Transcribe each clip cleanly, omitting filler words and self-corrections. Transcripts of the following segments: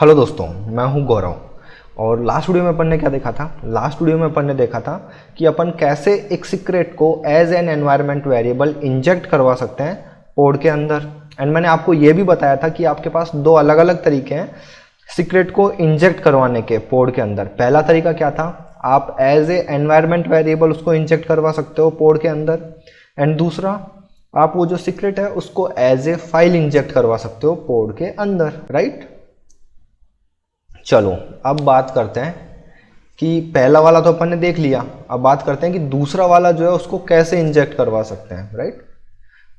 Hello दोस्तों, मैं हूं गौरव। और लास्ट वीडियो में अपन ने क्या देखा था? लास्ट वीडियो में अपन ने देखा था कि अपन कैसे एक सीक्रेट को as an environment variable inject करवा सकते हैं कोड के अंदर। एंड मैंने आपको ये भी बताया था कि आपके पास दो अलग अलग तरीके हैं सीक्रेट को इंजेक्ट करवाने के पोड के अंदर। पहला तरीका क्या था? आप एज ए एनवायरनमेंट वेरिएबल उसको इंजेक्ट करवा सकते हो पोड के अंदर। एंड दूसरा, आप वो जो सीक्रेट है उसको एज ए फाइल इंजेक्ट करवा सकते हो पोड के अंदर, राइट? चलो अब बात करते हैं कि पहला वाला तो अपन ने देख लिया, अब बात करते हैं कि दूसरा वाला जो है उसको कैसे इंजेक्ट करवा सकते हैं, राइट?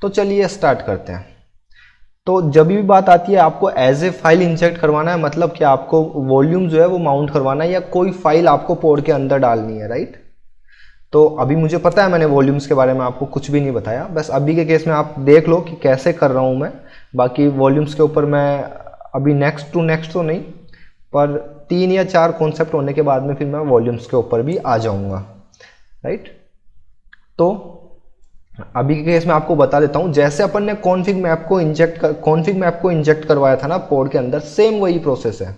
तो चलिए स्टार्ट करते हैं। तो जब भी बात आती है आपको एज ए फाइल इंजेक्ट करवाना है, मतलब कि आपको वॉल्यूम जो है वो माउंट करवाना है या कोई फाइल आपको पोड के अंदर डालनी है, राइट? तो अभी मुझे पता है मैंने वॉल्यूम्स के बारे में आपको कुछ भी नहीं बताया, बस अभी के केस में आप देख लो कि कैसे कर रहा हूँ मैं। बाकी वॉल्यूम्स के ऊपर मैं अभी नेक्स्ट टू नेक्स्ट तो नहीं, पर 3 या 4 कॉन्सेप्ट होने के बाद में फिर मैं वॉल्यूम्स के ऊपर भी आ जाऊंगा, राइट? तो अभी के केस में आपको बता देता हूं, जैसे अपन ने कॉन्फिग मैप को इंजेक्ट करवाया था ना पोड के अंदर, सेम वही प्रोसेस है,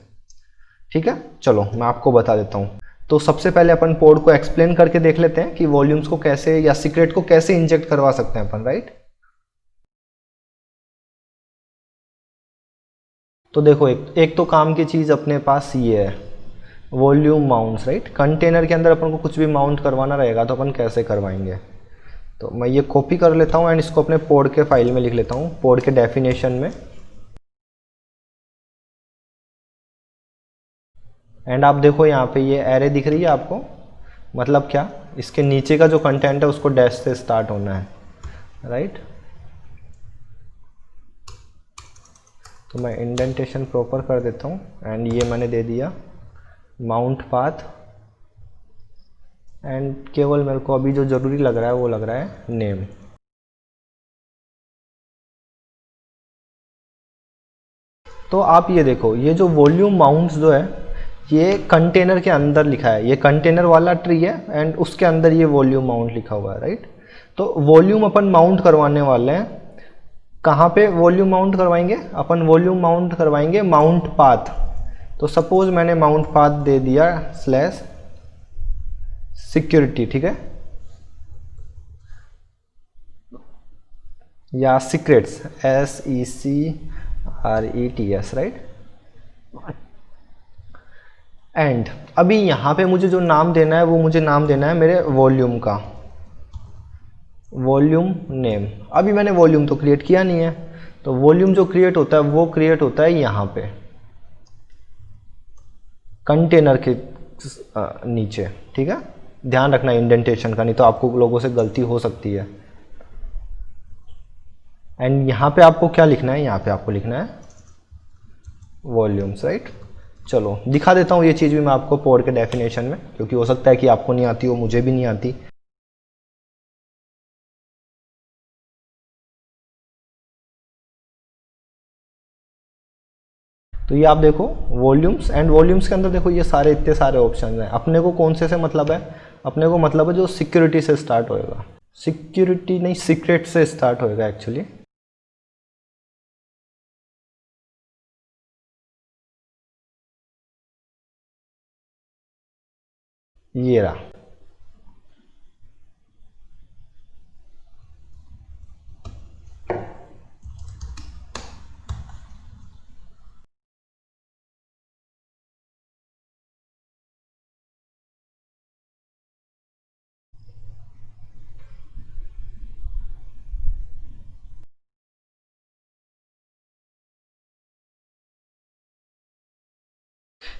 ठीक है? चलो मैं आपको बता देता हूं। तो सबसे पहले अपन पोड को एक्सप्लेन करके देख लेते हैं कि वॉल्यूम्स को कैसे या सीक्रेट को कैसे इंजेक्ट करवा सकते हैं अपन, राइट? तो देखो, एक तो काम की चीज़ अपने पास ये है, वॉल्यूम माउंट्स, राइट? कंटेनर के अंदर अपन को कुछ भी माउंट करवाना रहेगा तो अपन कैसे करवाएंगे? तो मैं ये कॉपी कर लेता हूँ एंड इसको अपने पोड के फाइल में लिख लेता हूँ, पोड के डेफिनेशन में। एंड आप देखो यहाँ पे ये एरे दिख रही है आपको, मतलब क्या? इसके नीचे का जो कंटेंट है उसको डैश से स्टार्ट होना है, राइट? तो मैं इंडेंटेशन प्रॉपर कर देता हूँ एंड ये मैंने दे दिया माउंट पाथ। एंड केवल मेरे को अभी जो ज़रूरी लग रहा है वो लग रहा है नेम। तो आप ये देखो, ये जो वॉल्यूम माउंट्स जो है ये कंटेनर के अंदर लिखा है, ये कंटेनर वाला ट्री है एंड उसके अंदर ये वॉल्यूम माउंट लिखा हुआ है, राइट? तो वॉल्यूम अपन माउंट करवाने वाले हैं, कहाँ पे वॉल्यूम माउंट करवाएंगे? अपन वॉल्यूम माउंट करवाएंगे माउंट पाथ। तो सपोज मैंने माउंट पाथ दे दिया स्लैश सिक्योरिटी, ठीक है? या सीक्रेट्स, SECRETS, राइट? एंड अभी यहाँ पे मुझे जो नाम देना है वो मुझे नाम देना है मेरे वॉल्यूम का, वॉल्यूम नेम। अभी मैंने वॉल्यूम तो क्रिएट किया नहीं है, तो वॉल्यूम जो क्रिएट होता है वो क्रिएट होता है यहाँ पे कंटेनर के नीचे, ठीक है? ध्यान रखना इंडेंटेशन का, नहीं तो आपको लोगों से गलती हो सकती है। एंड यहाँ पे आपको क्या लिखना है? यहाँ पे आपको लिखना है वॉल्यूम्स, राइट? चलो दिखा देता हूँ ये चीज़ भी मैं आपको पोड के डेफिनेशन में, क्योंकि हो सकता है कि आपको नहीं आती हो, मुझे भी नहीं आती। तो ये आप देखो वॉल्यूम्स, एंड वॉल्यूम्स के अंदर देखो ये सारे इतने सारे ऑप्शन हैं। अपने को कौन से मतलब है? अपने को मतलब है जो सिक्योरिटी से स्टार्ट होएगा, सिक्योरिटी नहीं सीक्रेट से स्टार्ट होएगा एक्चुअली। ये रहा।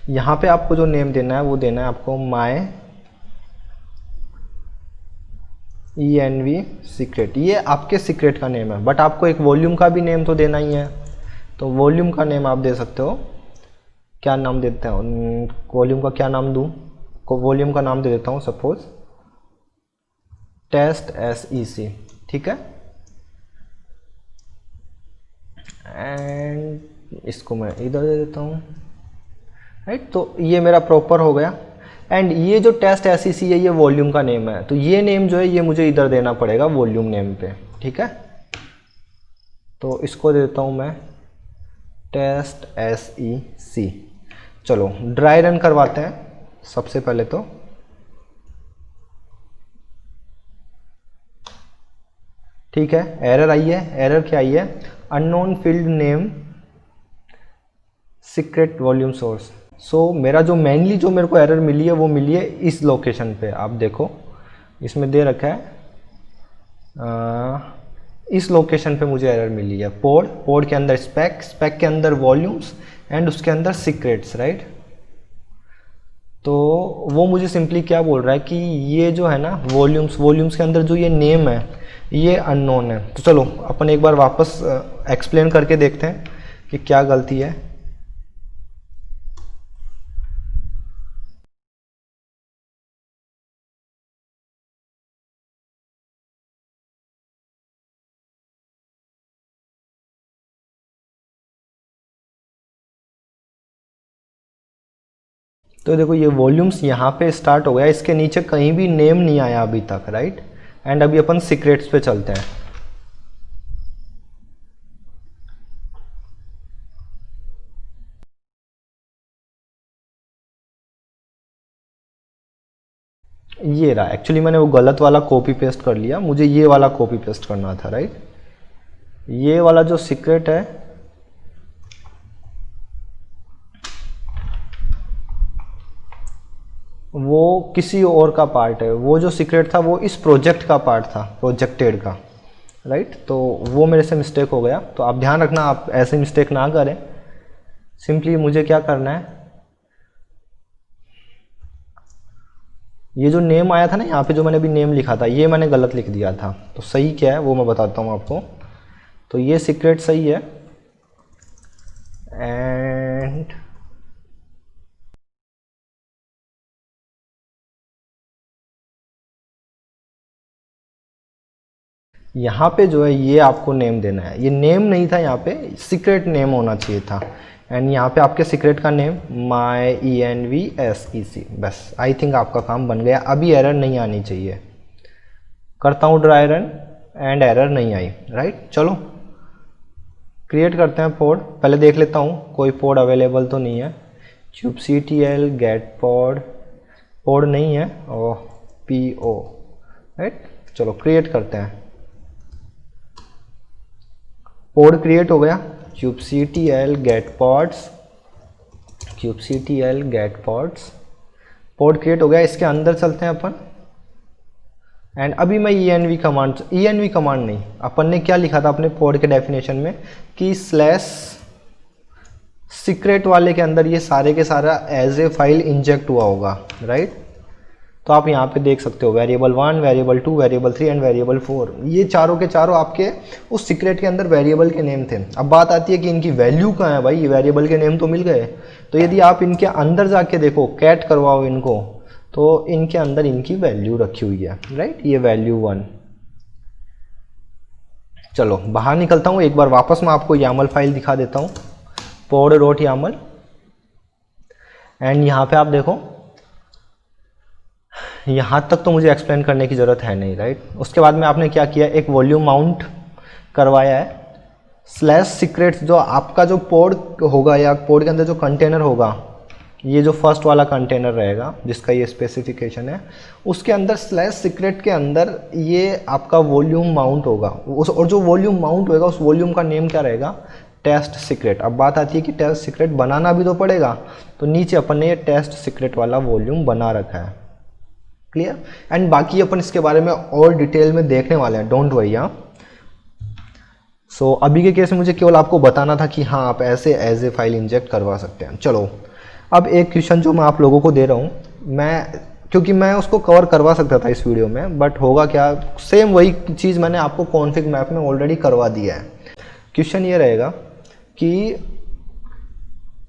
यहाँ पे आपको जो नेम देना है वो देना है आपको माई ENV सीक्रेट। ये आपके सीक्रेट का नेम है, बट आपको एक वॉल्यूम का भी नेम तो देना ही है। तो वॉल्यूम का नेम आप दे सकते हो, क्या नाम देते हैं? वॉल्यूम का क्या नाम दूँ? वॉल्यूम का नाम दे देता हूँ सपोज टेस्ट SEC, ठीक है? एंड इसको मैं इधर दे देता हूँ, राइट? तो ये मेरा प्रॉपर हो गया। एंड ये जो टेस्ट SEC है ये वॉल्यूम का नेम है, तो ये नेम जो है ये मुझे इधर देना पड़ेगा वॉल्यूम नेम पे, ठीक है? तो इसको देता हूँ मैं टेस्ट SEC, चलो ड्राई रन करवाते हैं सबसे पहले तो। ठीक है, एरर आई है। एरर क्या आई है? Unknown field name secret volume source. So मेरा जो मेनली जो मेरे को एरर मिली है वो मिली है इस लोकेशन पे। आप देखो इसमें दे रखा है इस लोकेशन पे मुझे एरर मिली है। पोड के अंदर स्पेक के अंदर वॉल्यूम्स एंड उसके अंदर सीक्रेट्स, राइट। तो वो मुझे सिंपली क्या बोल रहा है कि ये जो है ना वॉल्यूम्स के अंदर जो ये नेम है ये अननोन है। तो चलो अपन एक बार वापस एक्सप्लेन करके देखते हैं कि क्या गलती है। तो देखो ये वॉल्यूम्स यहाँ पे स्टार्ट हो गया, इसके नीचे कहीं भी नेम नहीं आया अभी तक, राइट। एंड अभी अपन सीक्रेट्स पे चलते हैं। ये रहा, एक्चुअली मैंने वो गलत वाला कॉपी पेस्ट कर लिया, मुझे ये वाला कॉपी पेस्ट करना था, राइट। ये वाला जो सीक्रेट है वो किसी और का पार्ट है। वो जो सीक्रेट था वो इस प्रोजेक्ट का पार्ट था, प्रोजेक्टेड का, राइट। तो वो मेरे से मिस्टेक हो गया। तो आप ध्यान रखना, आप ऐसे मिस्टेक ना करें। सिंपली मुझे क्या करना है, ये जो नेम आया था ना यहाँ पे, जो मैंने अभी नेम लिखा था ये मैंने गलत लिख दिया था। तो सही क्या है वो मैं बताता हूँ आपको। तो ये सीक्रेट सही है एंड यहाँ पे जो है ये आपको नेम देना है। ये नेम नहीं था, यहाँ पे सीक्रेट नेम होना चाहिए था। एंड यहाँ पे आपके सीक्रेट का नेम MyEnvSEC, बस। आई थिंक आपका काम बन गया। अभी एरर नहीं आनी चाहिए। करता हूँ ड्राई रन एंड एरर नहीं आई, राइट। चलो क्रिएट करते हैं पोड। पहले देख लेता हूँ कोई पोड अवेलेबल तो नहीं है। kubectl गेट पोड नहीं है, और PO, राइट। चलो क्रिएट करते हैं। पोड क्रिएट हो गया। kubectl गेट pods पोड क्रिएट हो गया। इसके अंदर चलते हैं अपन। एंड अभी मैं env कमांड नहीं, अपन ने क्या लिखा था अपने पोड के डेफिनेशन में कि स्लैश सीक्रेट वाले के अंदर ये सारे के सारा एज ए फाइल इंजेक्ट हुआ होगा, राइट। तो आप यहाँ पे देख सकते हो variable 1, variable 2, variable 3 and variable 4, ये चारों के चारों आपके उस सीक्रेट के अंदर वेरिएबल के नेम थे। अब बात आती है कि इनकी वैल्यू कहाँ है भाई। ये वेरिएबल के नेम तो मिल गए, तो यदि आप इनके अंदर जाके देखो, कैट करवाओ इनको, तो इनके अंदर इनकी वैल्यू रखी हुई है, राइट। ये वैल्यू 1। चलो बाहर निकलता हूँ एक बार वापस, मैं आपको YAML फाइल दिखा देता हूँ, pod.yaml। एंड यहाँ पे आप देखो, यहाँ तक तो मुझे एक्सप्लेन करने की ज़रूरत है नहीं, राइट। उसके बाद में आपने क्या किया, एक वॉल्यूम माउंट करवाया है। स्लैश सीक्रेट्स जो आपका जो पोड होगा या पोड के अंदर जो कंटेनर होगा, ये जो फर्स्ट वाला कंटेनर रहेगा जिसका ये स्पेसिफिकेशन है, उसके अंदर स्लैश सीक्रेट के अंदर ये आपका वॉल्यूम माउंट होगा। और जो वॉल्यूम माउंट होगा उस वॉल्यूम का नेम क्या रहेगा, टेस्ट सीक्रेट। अब बात आती है कि टेस्ट सीक्रेट बनाना भी तो पड़ेगा, तो नीचे अपन ने ये टेस्ट सीक्रेट वाला वॉल्यूम बना रखा है। क्लियर। एंड बाकी अपन इसके बारे में और डिटेल में देखने वाले हैं, डोंट वरी। सो अभी के केस में मुझे केवल आपको बताना था कि हाँ आप ऐसे एज ए फाइल इंजेक्ट करवा सकते हैं। चलो अब एक क्वेश्चन जो मैं आप लोगों को दे रहा हूँ, क्योंकि मैं उसको कवर करवा सकता था इस वीडियो में, बट होगा क्या, सेम वही चीज़ मैंने आपको कॉन्फिग मैप में ऑलरेडी करवा दिया है। क्वेश्चन ये रहेगा कि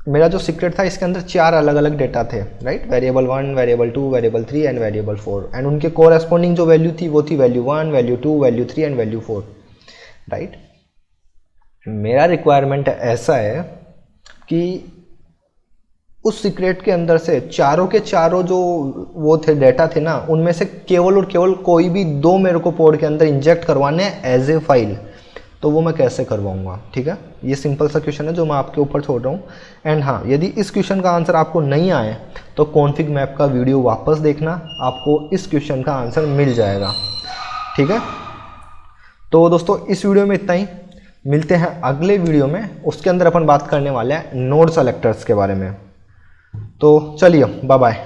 मेरा जो सीक्रेट था इसके अंदर 4 अलग अलग डेटा थे, right. Variable 1, variable 2, variable 3 and variable 4। And उनके कोरेस्पॉन्डिंग जो वैल्यू थी वो थी value 1, value 2, value 3 and value 4, right. मेरा रिक्वायरमेंट ऐसा है कि उस सीक्रेट के अंदर से चारों के चारों जो वो थे डेटा थे ना, उनमें से केवल और केवल कोई भी 2 मेरे को पोड के अंदर इंजेक्ट करवाने हैं एज ए फाइल। तो वो मैं कैसे करवाऊँगा। ठीक है, ये सिंपल सा क्वेश्चन है जो मैं आपके ऊपर छोड़ रहा हूँ। एंड हाँ, यदि इस क्वेश्चन का आंसर आपको नहीं आए तो कॉन्फिग मैप का वीडियो वापस देखना, आपको इस क्वेश्चन का आंसर मिल जाएगा। ठीक है, तो दोस्तों इस वीडियो में इतना ही, मिलते हैं अगले वीडियो में, उसके अंदर अपन बात करने वाले हैं नोड सेलेक्टर्स के बारे में। तो चलिए, बाय बाय।